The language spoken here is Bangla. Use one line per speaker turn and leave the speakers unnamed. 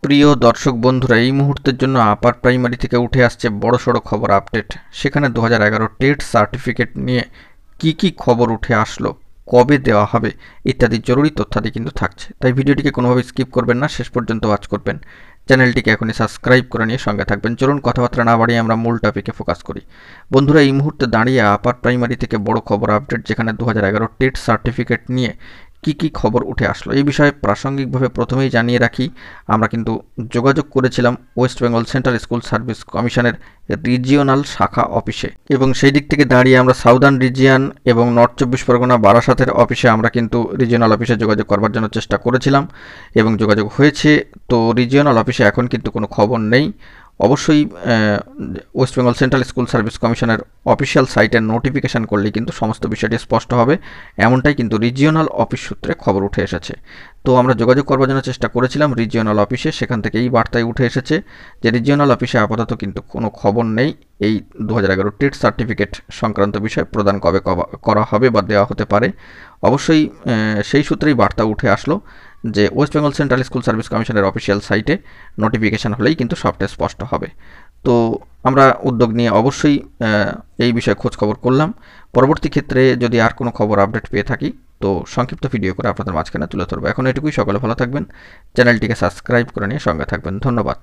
প্রিয় দর্শক বন্ধুরা, এই মুহূর্তের জন্য আপার প্রাইমারি থেকে উঠে আসছে বড়সড় খবর আপডেট। সেখানে 2011 টেট সার্টিফিকেট নিয়ে কি খবর উঠে আসলো, কবে দেওয়া হবে ইত্যাদি জরুরি তথ্যাদি কিন্তু থাকছে। তাই ভিডিওটিকে কোনোভাবে স্কিপ করবেন না, শেষ পর্যন্ত ওয়াচ করবেন। চ্যানেলটিকে এখনই সাবস্ক্রাইব করে নিয়ে সঙ্গে থাকবেন। চলুন কথাবার্তা না বাড়িয়ে আমরা মূল টপিকে ফোকাস করি। বন্ধুরা, এই মুহূর্তে দাঁড়িয়ে আপার প্রাইমারি থেকে বড় খবর আপডেট, যেখানে 2011 টেট সার্টিফিকেট নিয়ে কি খবর উঠে আসলো এই বিষয়ে প্রাসঙ্গিকভাবে প্রথমেই জানিয়ে রাখি, আমরা কিন্তু যোগাযোগ করেছিলাম West Bengal central school service কমিশনের রিজিওনাল শাখা অফিসে, এবং সেই দিক থেকে দাঁড়িয়ে আমরা সাউদার্ন রিজিয়ন এবং নর্থ 24 পরগনা বারাসাতের অফিসে আমরা কিন্তু রিজিওনাল অফিসে যোগাযোগ করবার জন্য চেষ্টা করেছিলাম এবং যোগাযোগ হয়েছে। তো রিজিওনাল অফিসে এখন কিন্তু কোনো খবর নেই। অবশ্যই West Bengal central school service কমিশনের অফিসিয়াল সাইটে নোটিফিকেশান করলেই কিন্তু সমস্ত বিষয়টি স্পষ্ট হবে, এমনটাই কিন্তু রিজিওনাল অফিস সূত্রে খবর উঠে এসেছে। তো আমরা যোগাযোগ করবার জন্য চেষ্টা করেছিলাম রিজিওনাল অফিসে, সেখান থেকে এই বার্তায় উঠে এসেছে যে রিজিওনাল অফিসে আপাতত কিন্তু কোনো খবর নেই এই 2011 টেট সার্টিফিকেট সংক্রান্ত বিষয় প্রদান কবে করা হবে বা দেওয়া হতে পারে। অবশ্যই সেই সূত্রেই বার্তা উঠে আসলো যে West Bengal central school service কমিশনের অফিসিয়াল সাইটে নোটিফিকেশান হলেই কিন্তু সবটা স্পষ্ট হবে। তো আমরা উদ্যোগ নিয়ে অবশ্যই এই বিষয়ে খোঁজখবর করলাম। পরবর্তী ক্ষেত্রে যদি আর কোনো খবর আপডেট পেয়ে থাকি তো সংক্ষিপ্ত ভিডিও করে আপনাদের মাঝখানে তুলে ধরবো। এখন এটুকুই, সকলে ভালো থাকবেন, চ্যানেলটিকে সাবস্ক্রাইব করে নিয়ে সঙ্গে থাকবেন। ধন্যবাদ।